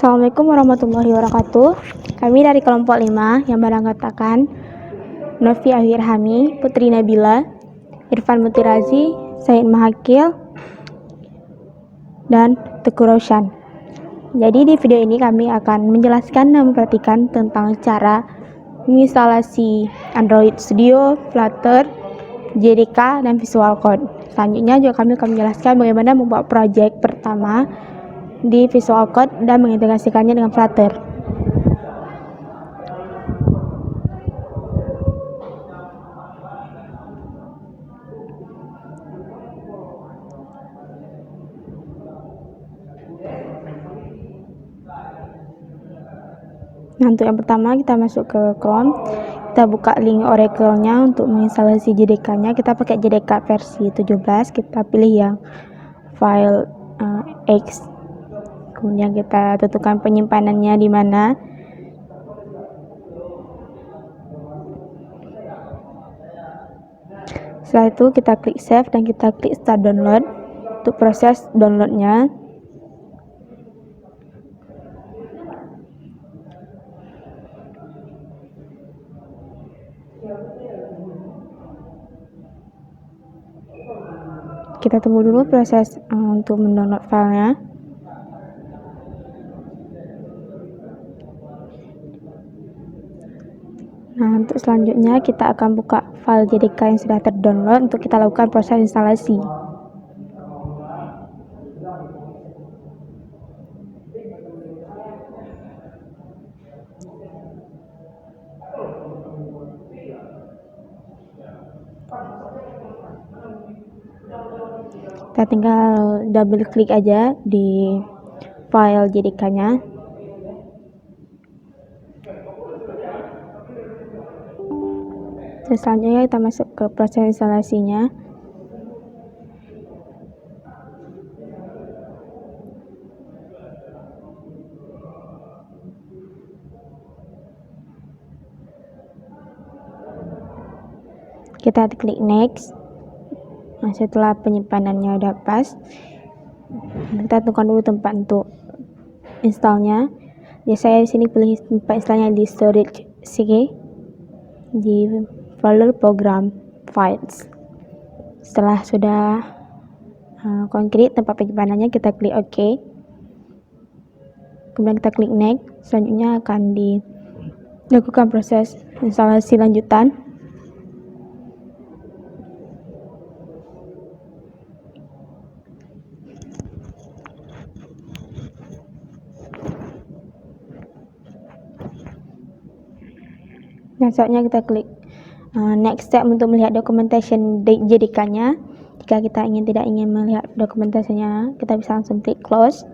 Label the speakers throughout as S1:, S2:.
S1: Assalamualaikum warahmatullahi wabarakatuh. Kami dari kelompok 5 yang beranggotakan Novi Ahirhami, Putri Nabila, Irfan Mutirazi, Said Mahakil, dan Teguh Roshan. Jadi di video ini kami akan menjelaskan dan memperhatikan tentang cara menginstalasi Android Studio, Flutter, JDK, dan Visual Code. Selanjutnya juga kami akan menjelaskan bagaimana membuat proyek pertama di Visual Code dan mengintegrasikannya dengan Flutter. Nah, untuk yang pertama kita masuk ke Chrome, kita buka link Oracle-nya untuk menginstalasi JDK-nya. Kita pakai JDK versi 17, kita pilih yang file X. Kemudian kita tentukan penyimpanannya di mana. Setelah itu kita klik save dan kita klik start download untuk proses downloadnya. Kita tunggu dulu proses untuk mendownload filenya. Nah, untuk selanjutnya kita akan buka file JDK yang sudah terdownload untuk kita lakukan proses instalasi. Kita tinggal double klik aja di file JDK-nya. Dan selanjutnya kita masuk ke proses instalasinya. Kita klik next. Nah, setelah penyimpanannya udah pas, kita tentukan dulu tempat untuk installnya. Jadi saya di sini pilih tempat installnya di storage C di folder program files. Setelah sudah konkret tempat penyimpanannya, kita klik OK. Kemudian kita klik next. Selanjutnya akan dilakukan proses instalasi lanjutan. Dan selanjutnya kita klik next step untuk melihat documentation JDK-nya. Jika kita tidak ingin melihat dokumentasinya, kita bisa langsung klik close.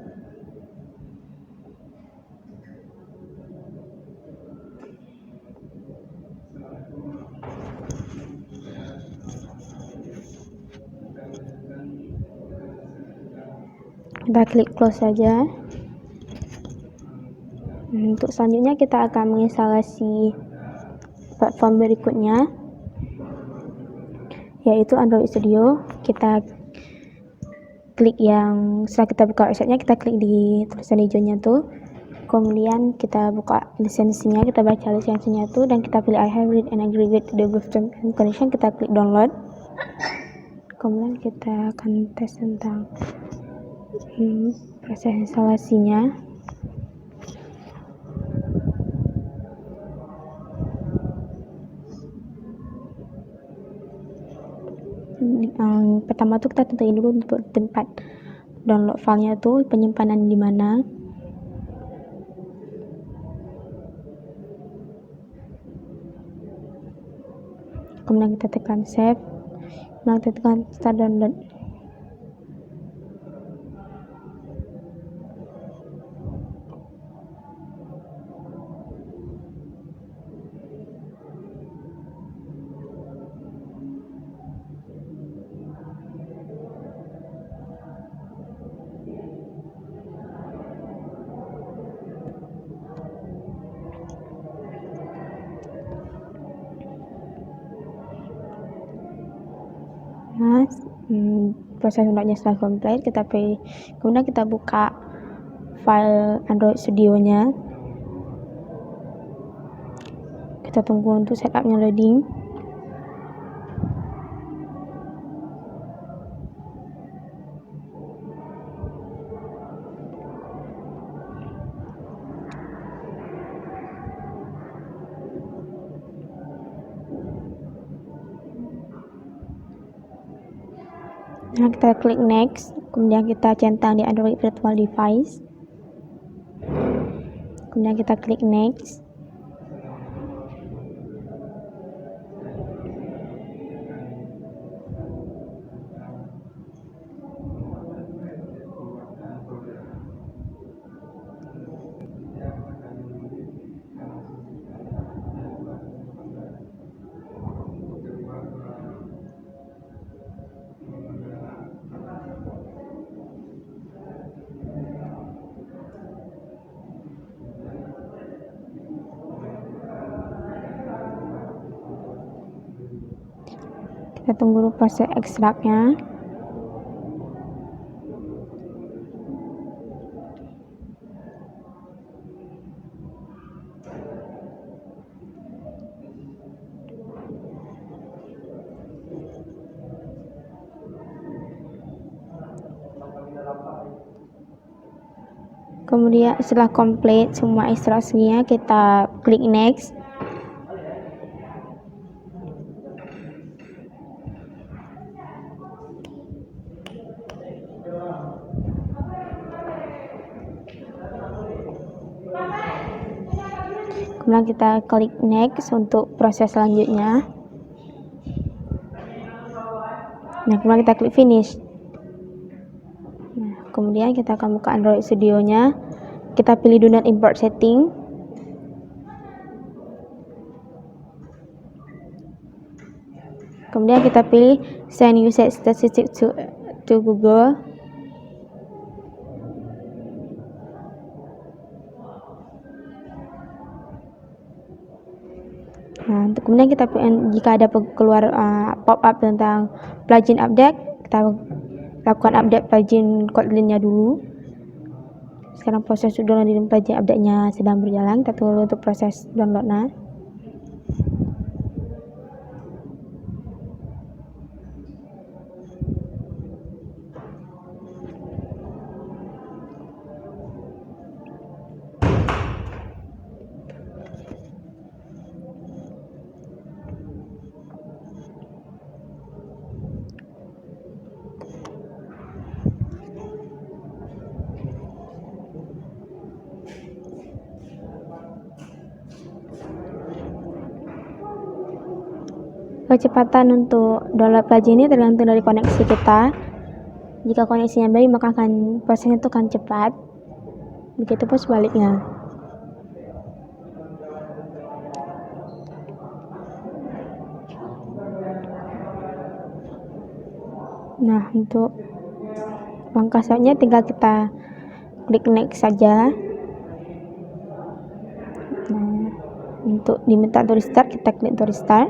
S1: Kita klik close saja. Untuk selanjutnya kita akan menginstalasi platform berikutnya, yaitu Android Studio. Kita klik yang setelah kita buka websitenya, kita klik di tulisan hijaunya tuh. Kemudian kita buka lisensinya, kita baca lisensinya tuh, dan kita pilih I have read and agree with the above terms and conditions. Kita klik download. Kemudian kita akan tes tentang proses instalasinya. Pertama tuh kita tentuin dulu untuk tempat download filenya tuh penyimpanan di mana. Kemudian kita tekan save. Kemudian kita tekan start download. Proses downloadnya setelah komplit, kemudian kita buka file Android Studio-nya. Kita tunggu untuk setupnya loading. Nah, kita klik next, kemudian kita centang di Android Virtual Device, kemudian kita klik next. Kita tunggu dulu proses ekstraknya. Kemudian setelah komplit semua ekstraksinya, kita klik next. Kemudian kita klik next untuk proses selanjutnya. Nah, kemudian kita klik finish. Nah, kemudian kita akan buka Android Studio-nya. Kita pilih do not import setting. Kemudian kita pilih send usage statistics to Google. Nah, kemudian kita jika ada keluar pop-up tentang plugin update, kita lakukan update plugin Kotlin-nya dulu. Sekarang proses download plugin update-nya sedang berjalan. Kita tunggu untuk proses download-nya. Kecepatan untuk download plugin ini tergantung dari koneksi kita. Jika koneksinya baik, maka prosesnya itu akan cepat. Begitupun sebaliknya. Nah, untuk langkah selanjutnya tinggal kita klik next saja. Nah, untuk diminta untuk restart, kita klik untuk restart.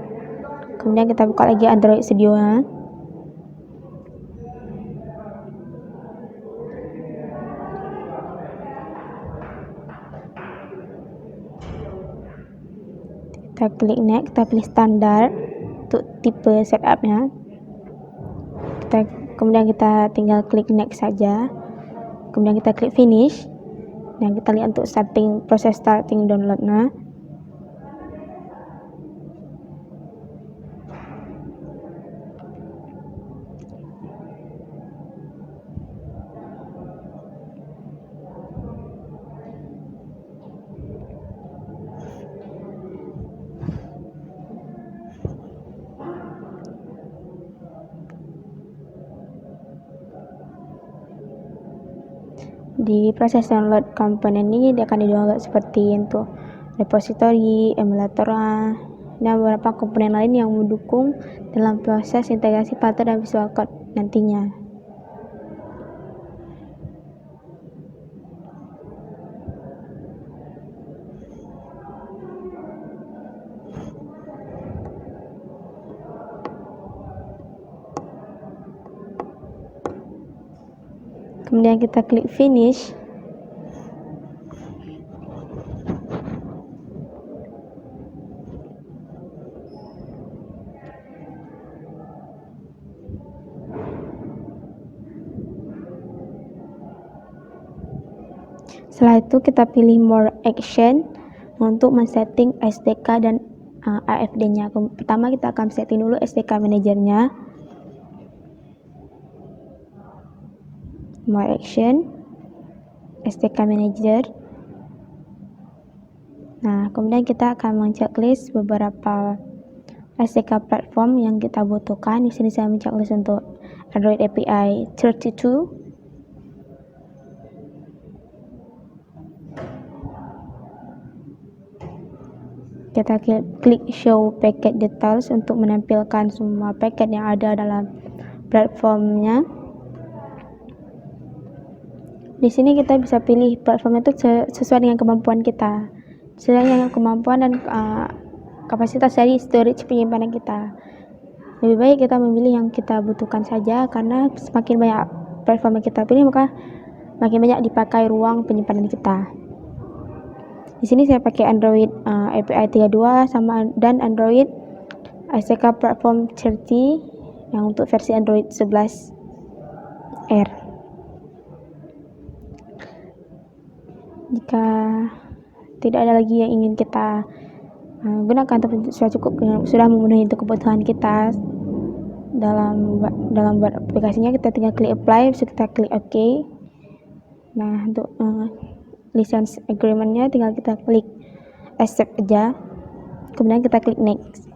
S1: Kemudian kita buka lagi Android Studio-nya. Kita klik next, kita pilih standar untuk tipe setup-nya. Kemudian kita tinggal klik next saja. Kemudian kita klik finish. Dan kita lihat untuk proses starting download-nya. Di proses download komponen ini dia akan di-download seperti untuk repository, emulator, dan beberapa komponen lain yang mendukung dalam proses integrasi Flutter dan Visual Code nantinya. Kemudian kita klik finish. Setelah itu kita pilih more action untuk men-setting SDK dan AFD-nya. Pertama kita akan setting dulu SDK manajernya. More action, SDK manager. Nah, kemudian kita akan men-checklist beberapa SDK platform yang kita butuhkan. Di sini saya men-checklist untuk Android API 32. Kita klik show packet details untuk menampilkan semua paket yang ada dalam platformnya. Di sini kita bisa pilih platform itu sesuai dengan kemampuan kita, sesuai dengan kemampuan dan kapasitas dari storage penyimpanan kita. Lebih baik kita memilih yang kita butuhkan saja, karena semakin banyak platform yang kita pilih maka makin banyak dipakai ruang penyimpanan kita. Di sini saya pakai Android API 32 dan Android SDK platform 30 yang untuk versi Android 11 R. Jika tidak ada lagi yang ingin kita gunakan atau sudah memenuhi untuk kebutuhan kita dalam buat aplikasinya, kita tinggal klik apply, terus kita klik OK. Nah, untuk license agreement-nya tinggal kita klik accept aja, kemudian kita klik next.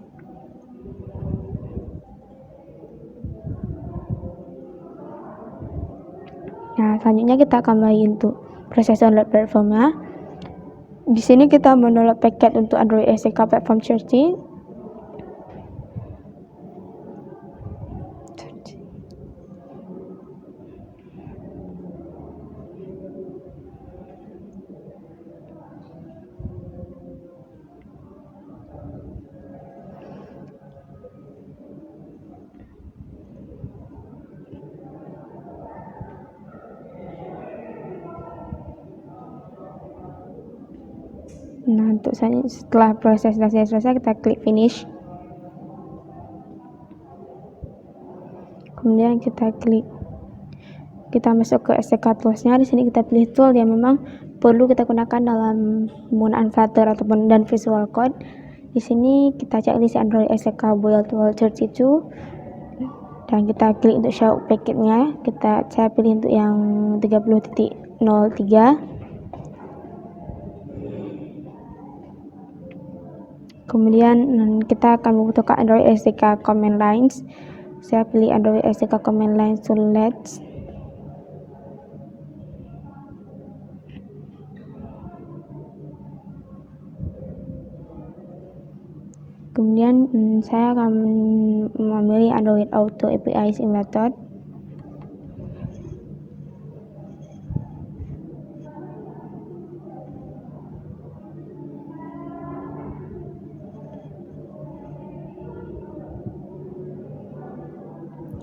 S1: Nah, selanjutnya kita akan mulai untuk proses download platformnya. Di sini kita mendownload paket untuk Android SDK platform 30. Nah, untuk setelah proses selesai kita klik finish. Kemudian kita masuk ke SDK tools-nya. Di sini kita pilih tool yang memang perlu kita gunakan dalam penggunaan Flutter ataupun dan Visual Code. Di sini kita checklist Android SDK build tool 32 dan kita klik untuk show packetnya. Saya pilih untuk yang 30.03. Kemudian kita akan membutuhkan Android SDK command lines. Saya pilih Android SDK command lines tools. Kemudian saya akan memilih Android Auto API Simulator.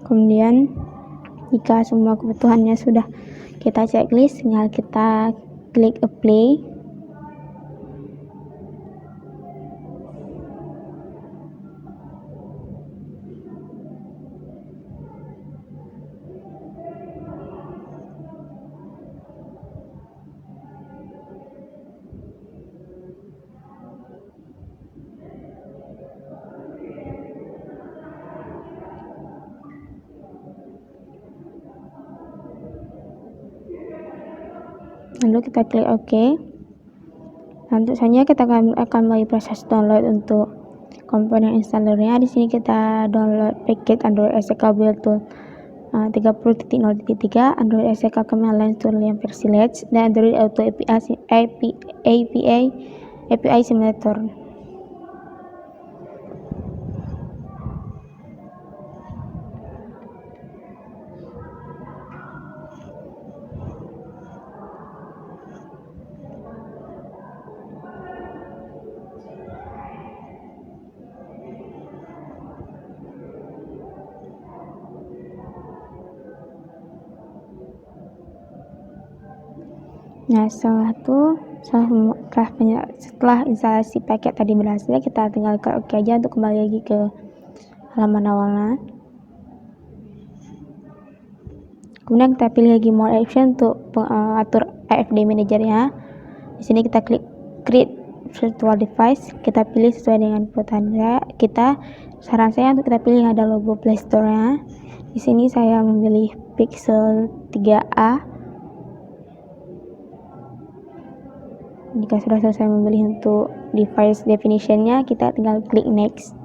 S1: Kemudian jika semua kebutuhannya sudah kita checklist, tinggal kita klik apply. Lalu kita klik OK. Untuk selanjutnya kita akan mulai proses download untuk komponen installernya. Di sini kita download paket Android SDK build tool 30.0.3, Android SDK command line tool yang versi Let's, dan Android Auto API Simulator. Nah, setelah instalasi paket tadi berhasil, kita tinggal klik OK aja untuk kembali lagi ke halaman awalnya. Kemudian kita pilih lagi more option untuk atur AFD manajernya. Di sini kita klik create virtual device, kita pilih sesuai dengan kebutuhan kita. Saran saya untuk kita pilih yang ada logo Play Store-nya. Di sini saya memilih Pixel 3a. Jika sudah selesai memilih untuk device definition-nya, kita tinggal klik next.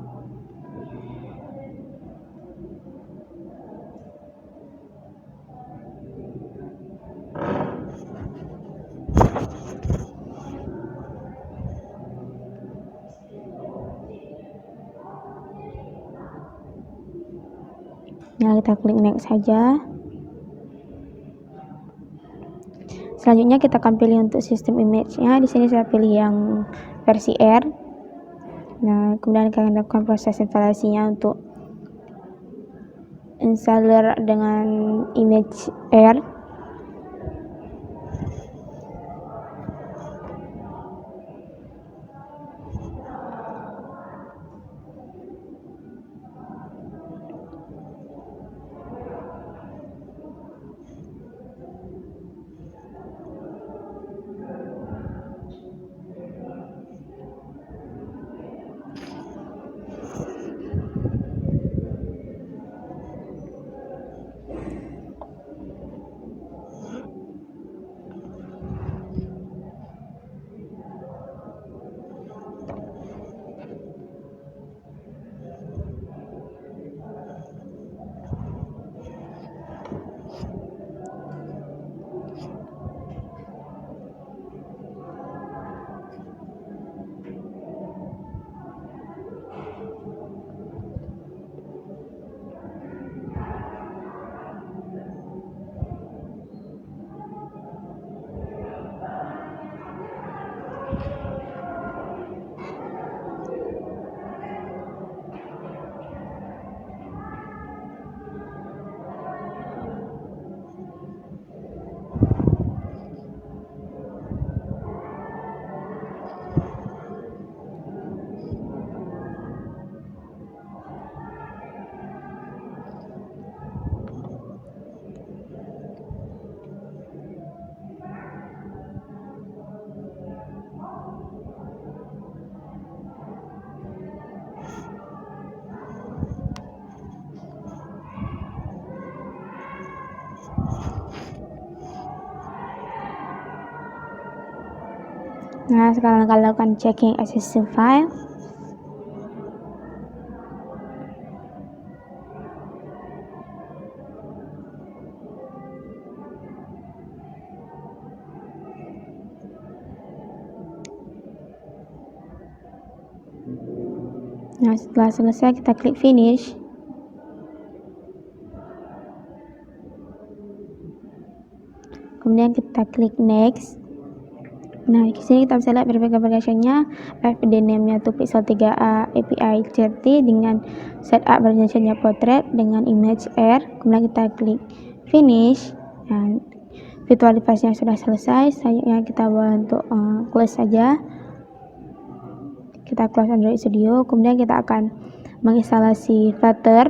S1: Nah, kita klik next saja. Selanjutnya kita akan pilih untuk sistem image-nya. Di sini saya pilih yang versi R. Nah, kemudian kita akan lakukan proses instalasinya untuk installer dengan image R. Nah, sekarang kita lakukan checking existing file. Nah, setelah selesai kita klik finish. Kemudian kita klik next. Nah, di sini kita bisa lihat verify application-nya, AFD name-nya itu Pixel 3a API 30 dengan setup version-nya portrait dengan image R. Kemudian kita klik finish. Nah, virtual device-nya sudah selesai. Selanjutnya kita untuk close saja. Kita close Android Studio. Kemudian kita akan menginstalasi Flutter.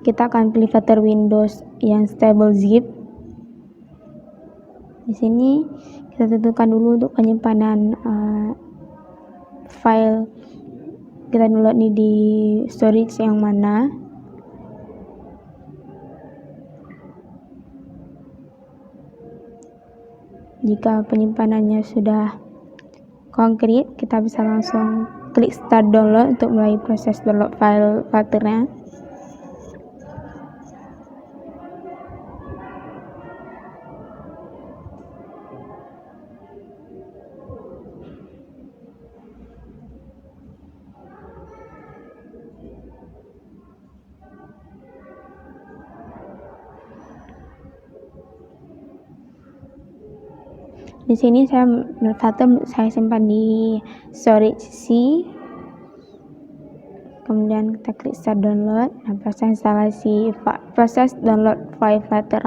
S1: Kita akan pilih Flutter Windows yang stable zip. Di sini kita tentukan dulu untuk penyimpanan file kita download ini di storage yang mana. Jika penyimpanannya sudah konkret, kita bisa langsung klik start download untuk mulai proses download file Flutternya. Di sini saya simpan di storage C. Kemudian kita klik start download. Nah, proses download file Flutter.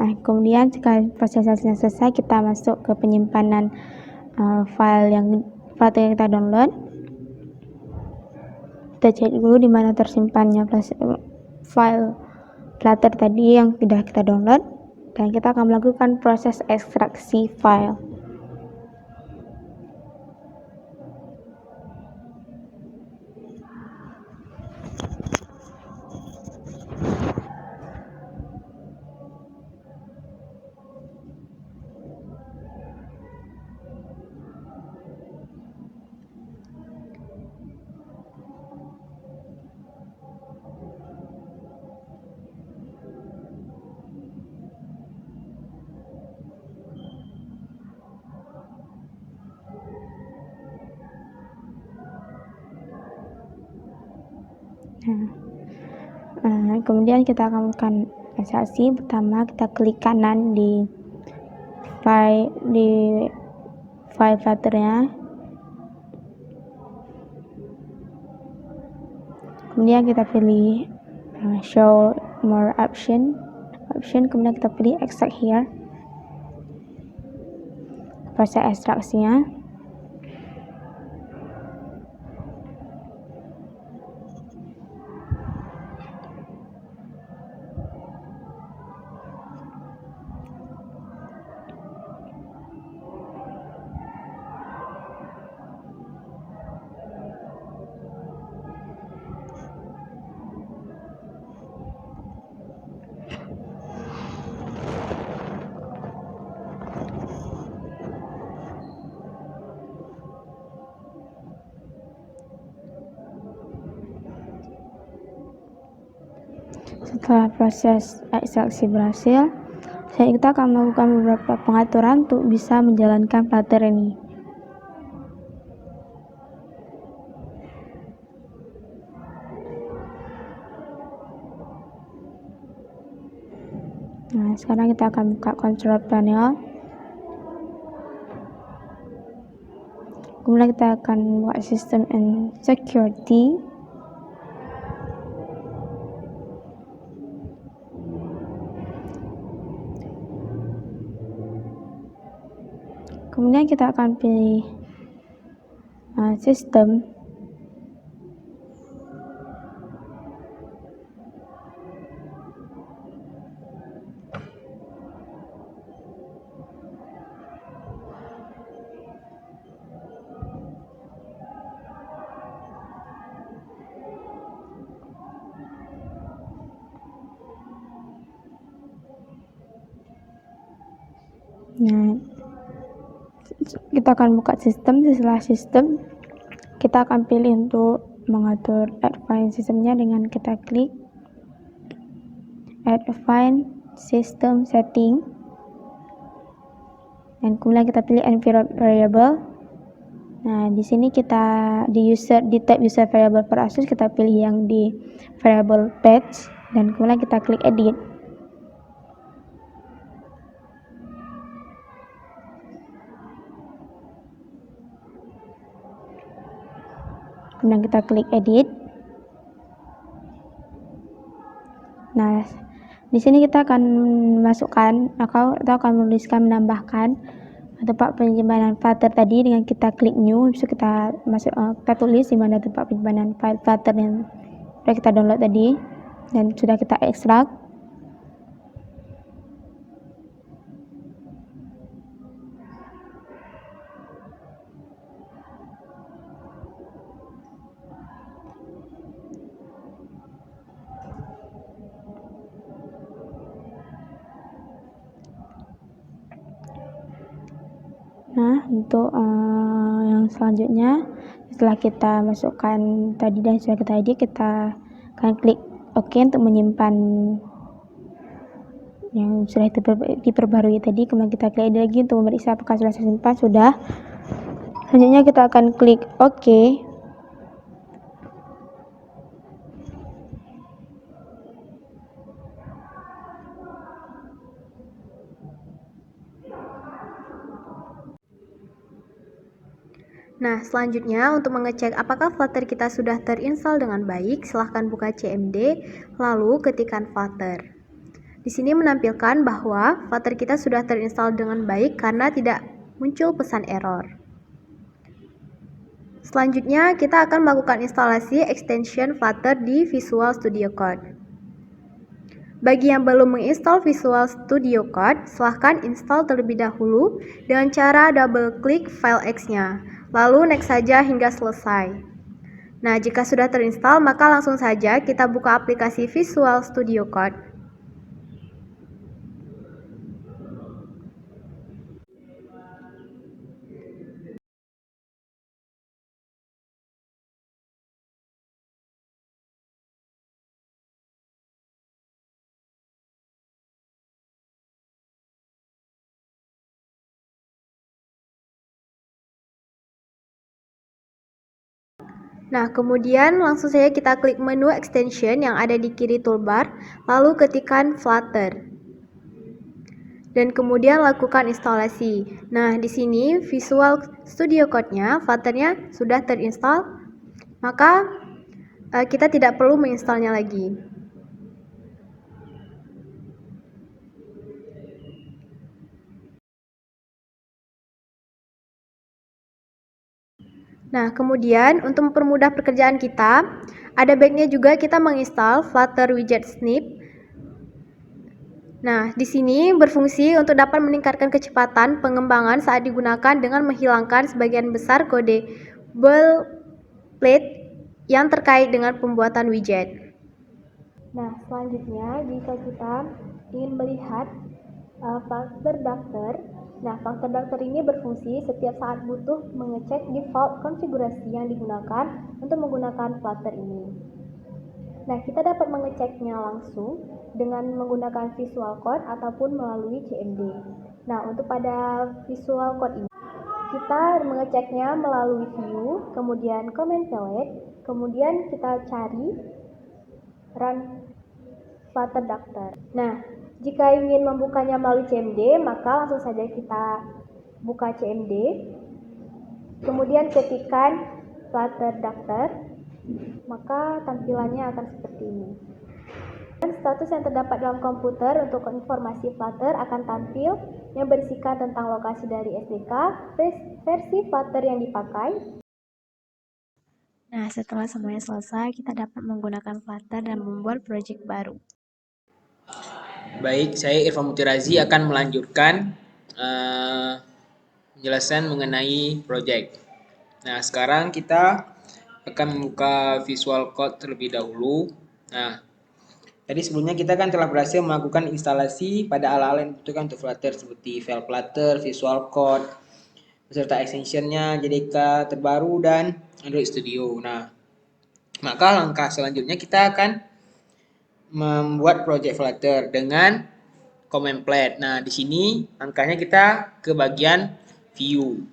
S1: Kemudian jika prosesnya selesai, kita masuk ke penyimpanan file yang kita download. Kita cek dulu di mana tersimpannya file Flutter tadi yang sudah kita download, dan kita akan melakukan proses ekstraksi file. Kemudian kita akan melakukan ekstraksi. Pertama, kita klik kanan di file Flutternya. Kemudian kita pilih show more option. Kemudian kita pilih extract here. Proses ekstraksinya. Setelah proses ekstraksi berhasil, kita akan melakukan beberapa pengaturan untuk bisa menjalankan Flutter ini. Sekarang kita akan buka control panel. Kemudian kita akan buka system and security. Kemudian kita akan pilih sistem. Kita akan buka sistem. Setelah sistem, kita akan pilih untuk mengatur advanced sistemnya dengan kita klik advanced system setting, dan kemudian kita pilih environment variable. Di sini kita di tab user variable for ASUS, kita pilih yang di variable patch, dan kemudian kita klik edit. Kemudian kita klik edit. Di sini kita akan masukkan atau akan menuliskan, menambahkan tempat penyimpanan Flutter tadi dengan kita klik new. Bisa kita kita tulis di mana tempat penyimpanan file Flutter yang sudah kita download tadi dan sudah kita ekstrak. Untuk yang selanjutnya, setelah kita masukkan tadi dan sudah kita edit, kita akan klik OK untuk menyimpan yang sudah diperbarui tadi. Kemudian kita klik edit lagi untuk memeriksa apakah sudah tersimpan. Sudah. Selanjutnya kita akan klik OK.
S2: Selanjutnya untuk mengecek apakah Flutter kita sudah terinstall dengan baik, silahkan buka CMD, lalu ketikkan Flutter. Di sini menampilkan bahwa Flutter kita sudah terinstall dengan baik karena tidak muncul pesan error. Selanjutnya, kita akan melakukan instalasi extension Flutter di Visual Studio Code. Bagi yang belum menginstal Visual Studio Code, silahkan install terlebih dahulu dengan cara double-klik file X-nya, lalu next saja hingga selesai. Nah, jika sudah terinstall, maka langsung saja kita buka aplikasi Visual Studio Code. Nah, kemudian langsung saja kita klik menu extension yang ada di kiri toolbar, lalu ketikkan Flutter. Dan kemudian lakukan instalasi. Nah, di sini Visual Studio Code-nya, Flutter-nya sudah terinstall, maka kita tidak perlu menginstalnya lagi. Nah, kemudian untuk mempermudah pekerjaan kita, ada baiknya juga kita menginstal Flutter Widget Snip. Nah, di sini berfungsi untuk dapat meningkatkan kecepatan pengembangan saat digunakan dengan menghilangkan sebagian besar kode boilerplate yang terkait dengan pembuatan widget. Nah, selanjutnya jika kita ingin melihat Flutter Doctor. Nah, Flutter Doctor ini berfungsi setiap saat butuh mengecek default konfigurasi yang digunakan untuk menggunakan Flutter ini. Nah, kita dapat mengeceknya langsung dengan menggunakan Visual Code ataupun melalui CMD. Nah, untuk pada Visual Code ini, kita mengeceknya melalui View, kemudian Command Palette, kemudian kita cari Run Flutter Doctor. Nah, jika ingin membukanya melalui CMD, maka langsung saja kita buka CMD, kemudian ketikkan Flutter Doctor, maka tampilannya akan seperti ini. Dan status yang terdapat dalam komputer untuk informasi Flutter akan tampil yang berisikan tentang lokasi dari SDK, versi Flutter yang dipakai.
S1: Nah, setelah semuanya selesai, kita dapat menggunakan Flutter dan membuat project baru.
S3: Baik, saya Irfan Mutirazi akan melanjutkan penjelasan mengenai project. Nah, sekarang kita akan membuka Visual Code terlebih dahulu. Nah, tadi sebelumnya kita kan telah berhasil melakukan instalasi pada ala-ala yang dibutuhkan untuk Flutter seperti file Flutter, Visual Code, beserta extensionnya, JDK terbaru, dan Android Studio. Nah, maka langkah selanjutnya kita akan membuat project Flutter dengan command plate. Nah, di sini langkahnya kita ke bagian view.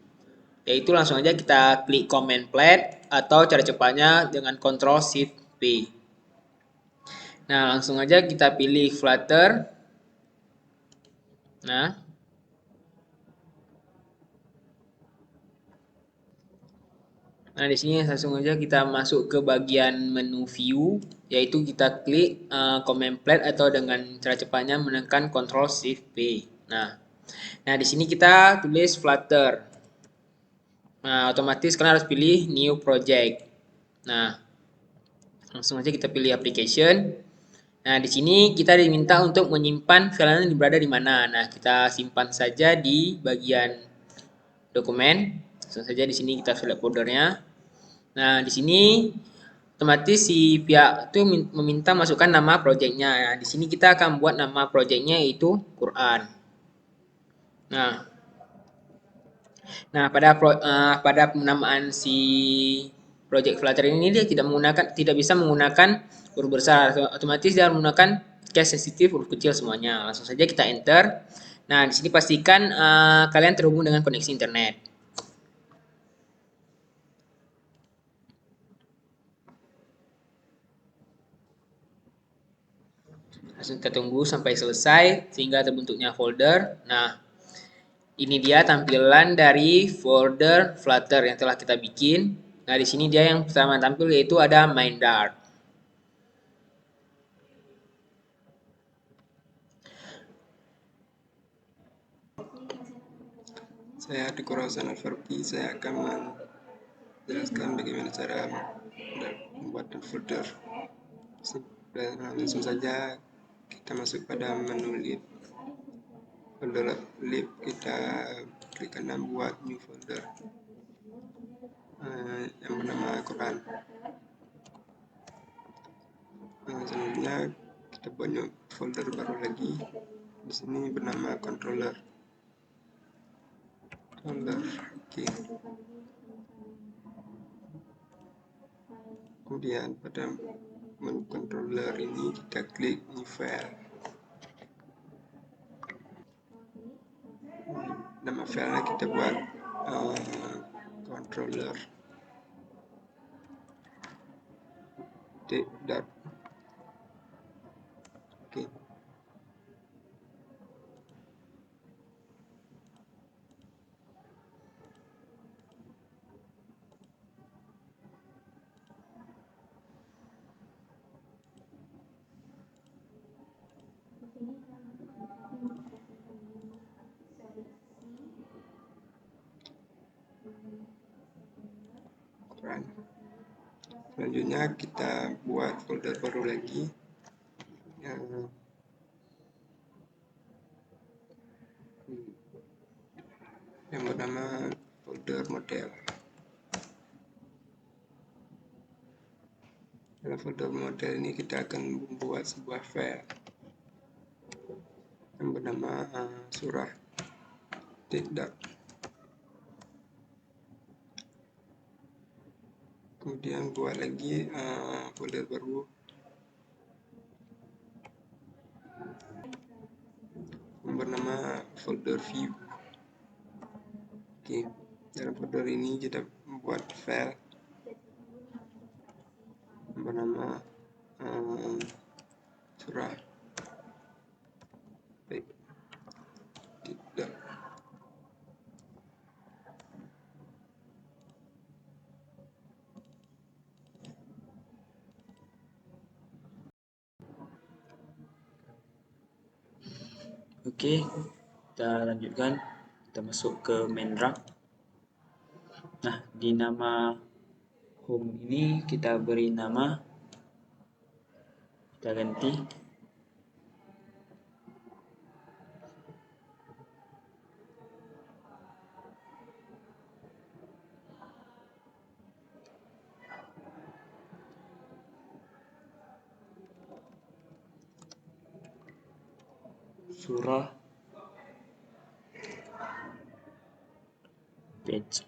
S3: Yaitu langsung aja kita klik command plate atau cara cepatnya dengan Ctrl Shift P. Nah, langsung aja kita pilih Flutter. Nah, di sini langsung aja kita masuk ke bagian menu view, yaitu kita klik command plate atau dengan cara cepatnya menekan Ctrl Shift P. Nah, di sini kita tulis Flutter. Nah, otomatis kalian harus pilih new project. Nah, langsung aja kita pilih application. Nah, di sini kita diminta untuk menyimpan filenya berada di mana. Nah, kita simpan saja di bagian dokumen. Langsung saja di sini kita select foldernya. Nah, di sini otomatis si pihak itu meminta masukkan nama projectnya. Nah, di sini kita akan buat nama projectnya yaitu Quran. Nah, pada penamaan si project Flutter ini dia tidak bisa menggunakan huruf besar. Otomatis dia menggunakan case sensitif huruf kecil semuanya. Langsung saja kita enter. Nah, di sini pastikan kalian terhubung dengan koneksi internet. Langsung kita tunggu sampai selesai sehingga terbentuknya folder. Nah, ini dia tampilan dari folder Flutter yang telah kita bikin. Nah, di sini dia yang pertama tampil yaitu ada main Dart.
S4: Saya di Khorasan Al-Farqi, saya akan menjelaskan bagaimana cara membuat folder. Langsung saja kita masuk pada menu lib. Folder lib kita klik kanan buat new folder yang bernama Quran. Selanjutnya kita buat new folder baru lagi. Di sini bernama controller. Oke. Kemudian pada menu controller ini kita klik new file. Nama filenya kita buat controller dot. Oke. Quran. Selanjutnya kita buat folder baru lagi yang bernama folder model. Dalam folder model ini kita akan membuat sebuah file yang bernama surah .dot. Kemudian buat lagi folder baru yang bernama folder view. Oke, dalam folder ini kita membuat file yang bernama surah .dot.
S3: Oke, kita lanjutkan. Kita masuk ke main rak. Nah, di nama home ini kita beri nama, kita ganti surah page.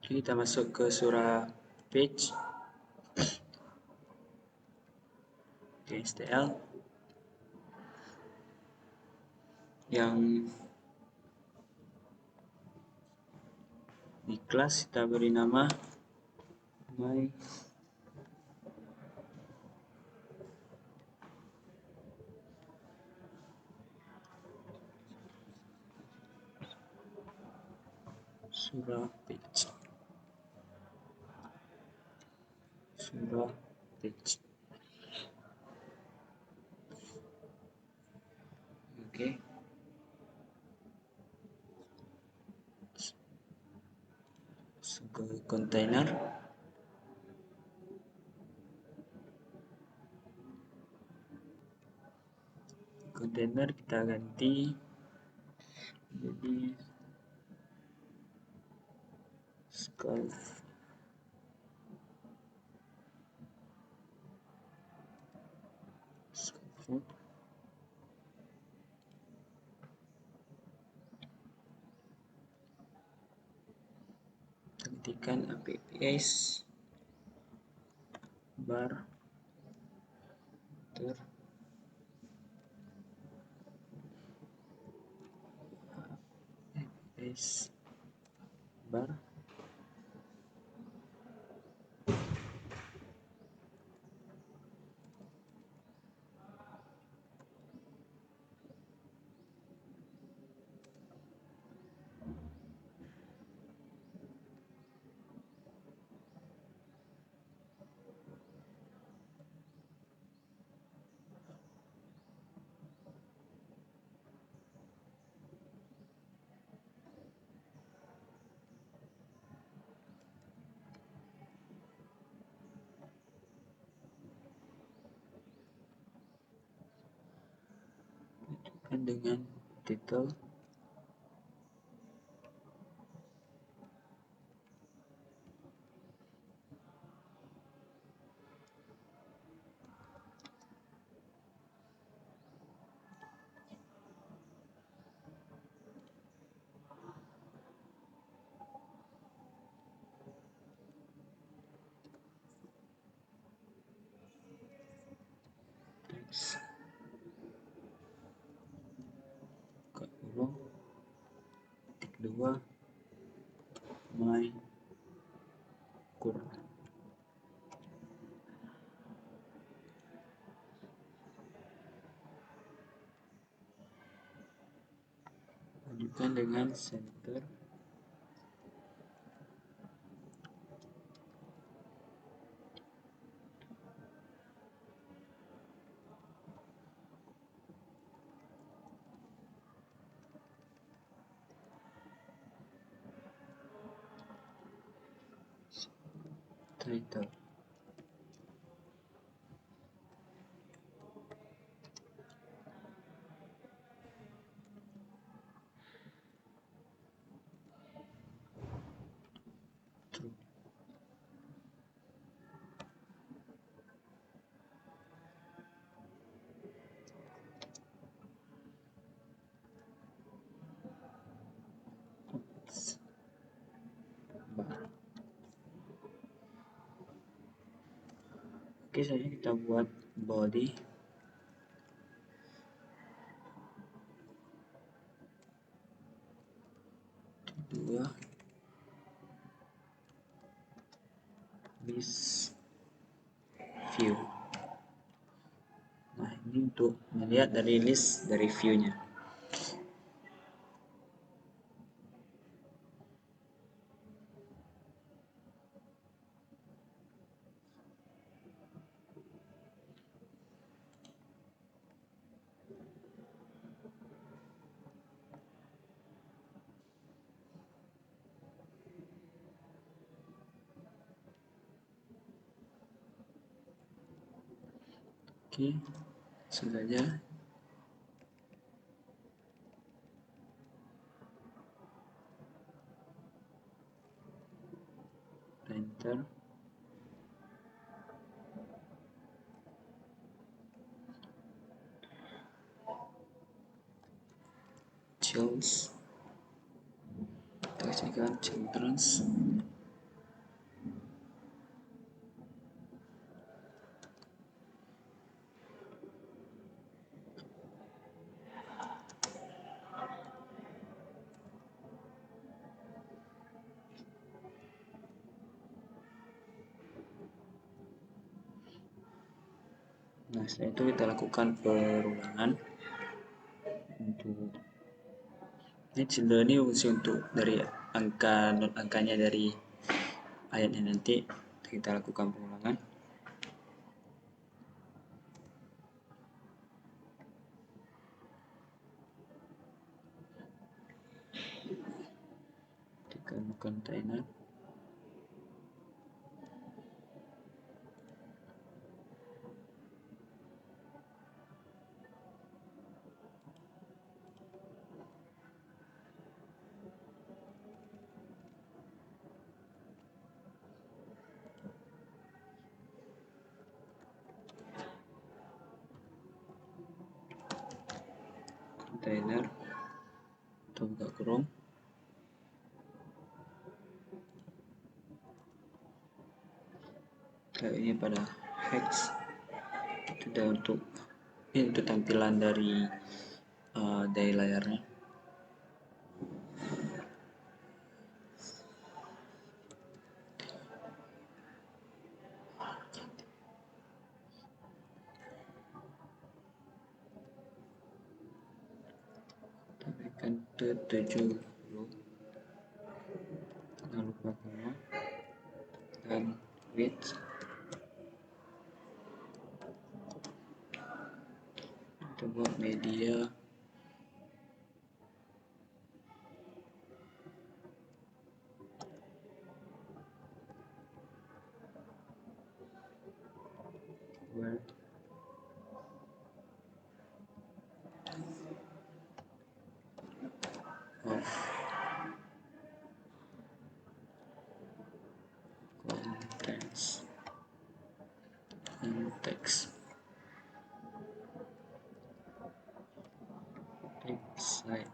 S3: Kita masuk ke surah page STL yang di kelas kita beri nama my surah page. Surah page. Oke. Ke kontainer. Kontainer kita ganti jadi scaffold. Ketikkan apps bar ter apps bar lanjutkan dengan title. Teks. Buka kurung, ketik 2, my Quran. Lanjutkan dengan center. Title. True. Oops. Bar. Oke, selanjutnya kita buat body. Kedua, list view. Nah, ini untuk melihat dari list dari view-nya. Oke, sudah saja. Enter. Chills. Kita kasihkan children's. Nah, setelah itu kita lakukan perulangan untuk ini children ini fungsi untuk dari angka not angkanya dari ayatnya nanti kita lakukan pengulangan. Tekan container. Container atau buka kurung. Kayak ini pada hex sudah untuk ini untuk tampilan dari layarnya. Kita berikan 70, jangan lupa koma dan width. Kita buat media word Side.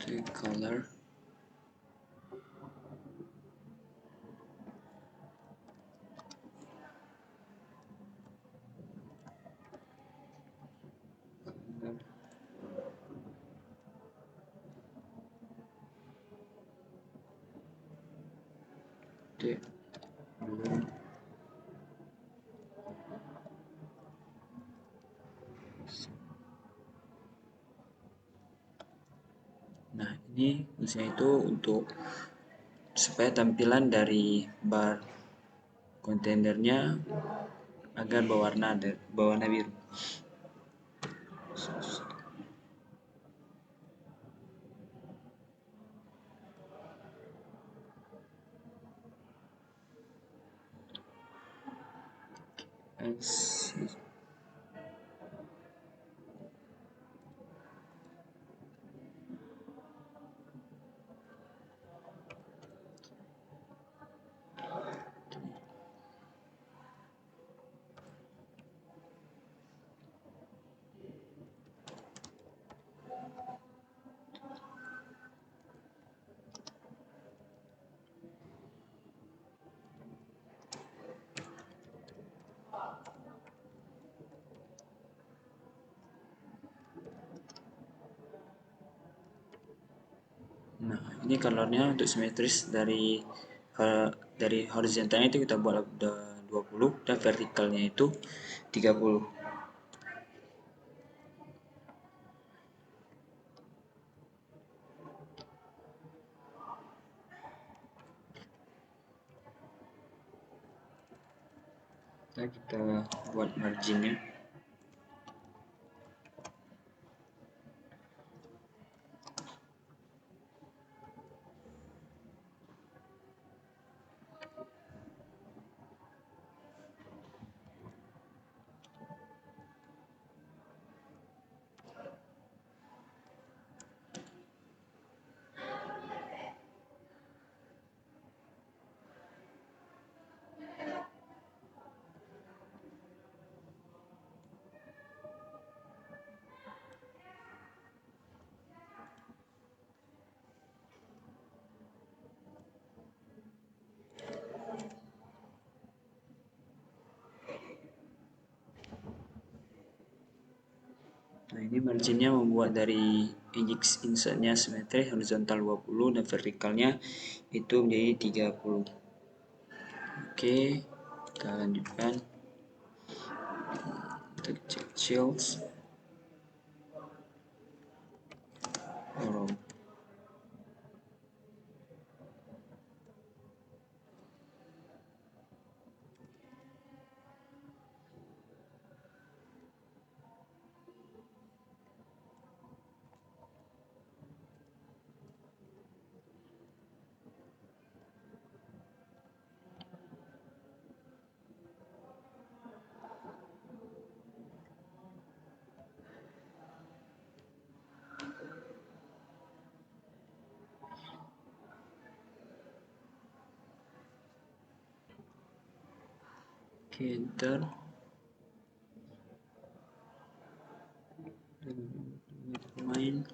S3: The color. The blue. Nah, ini fungsinya itu untuk supaya tampilan dari bar kontainernya agar berwarna biru. Nah, ini colornya untuk simetris dari horizontalnya itu kita buat udah 20 dan vertikalnya itu 30. Nah, kita buat marginnya. Nah, ini marginnya membuat dari insertnya simetri horizontal 20 dan vertikalnya itu menjadi 30. Oke, kita lanjutkan. Kita cek shields. Oke, enter. Main.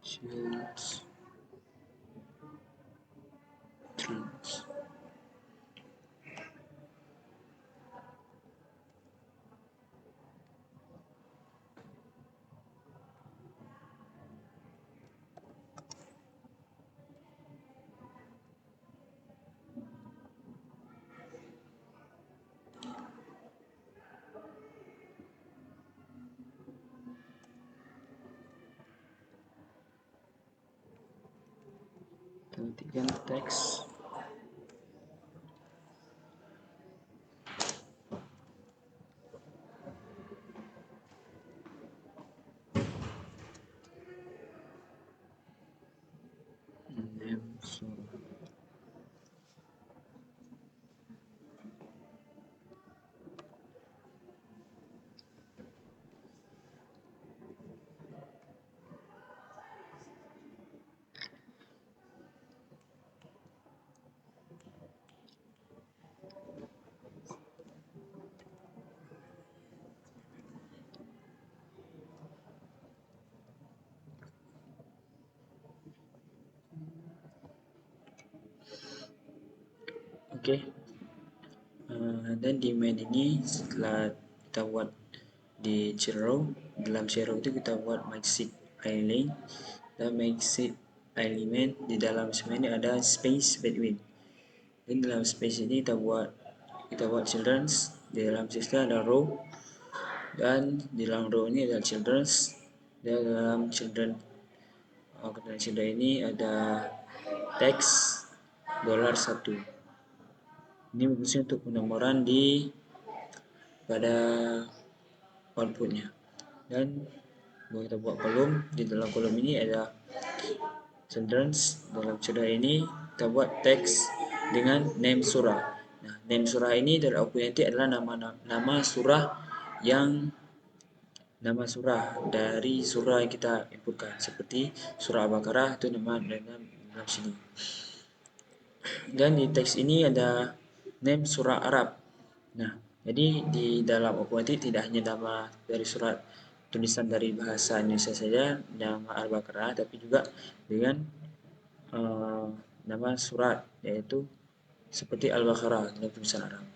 S4: children's. Kemudian teks. Name surah. Oke. Dan di main ini setelah kita buat di zero, dalam zero itu kita buat maxit island dan maxit element. Di dalam semua ini ada space between, dan dalam space ini kita buat children's. Di dalam situ ada row, dan di dalam row ini ada children's. Dan dalam children ini ada teks $1. Ini bagusnya untuk penomoran pada outputnya. Dan kita buat kolom. Di dalam kolom ini ada children's. Dalam children ini kita buat teks dengan name surah. Nah, name surah ini dari output nanti adalah nama surah dari surah yang kita inputkan, seperti surah Al-Baqarah itu nama dalam sini. Dan di teks ini ada name surah Arab. Nah, jadi di dalam output nanti tidak hanya nama dari surat tulisan dari bahasa Indonesia saja, nama Al-Baqarah, tapi juga dengan nama surat, yaitu seperti Al-Baqarah dalam tulisan Arab.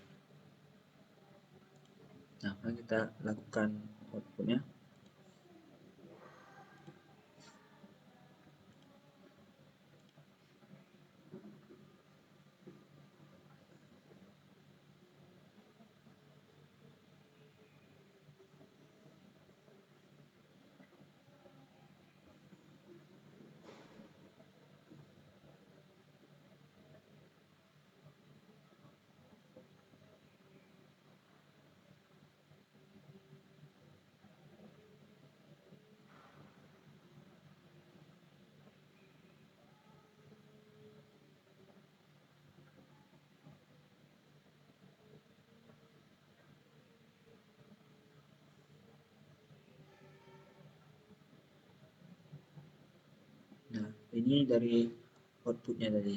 S4: Nah, mari kita lakukan outputnya. Nah, ini dari outputnya tadi.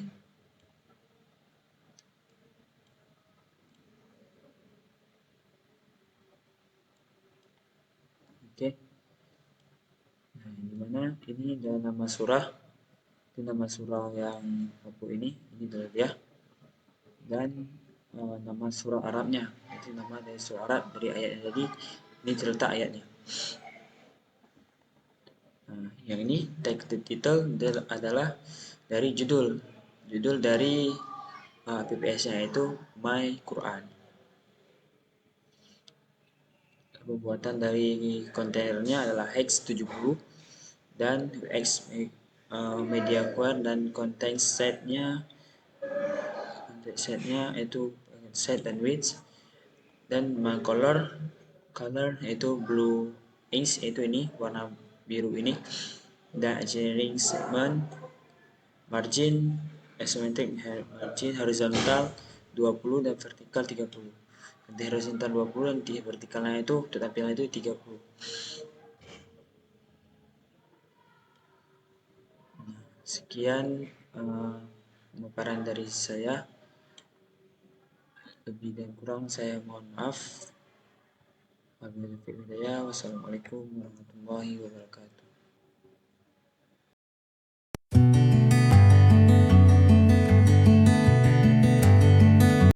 S4: Oke. Nah, dimana ini ada nama surah. Itu nama surah yang output ini adalah dia. Dan nama surah Arabnya, itu nama dari surah Arab dari ayatnya tadi. Ini terletak ayatnya. Nah, yang ini text title adalah dari judul dari PPS-nya, yaitu My Quran. Pembuatan dari kontainernya adalah hex70 dan hex media query, dan content setnya itu set dan width, dan my color yaitu blue ink, yaitu ini warna biru ini, dan engineering segment margin asymmetric margin horizontal 20 dan vertikal 30. Nanti horizontal 20 dan vertikalnya itu tampilan itu 30. Sekian pemaparan dari saya. Lebih dan kurang saya mohon maaf. Wassalamualaikum warahmatullahi wabarakatuh.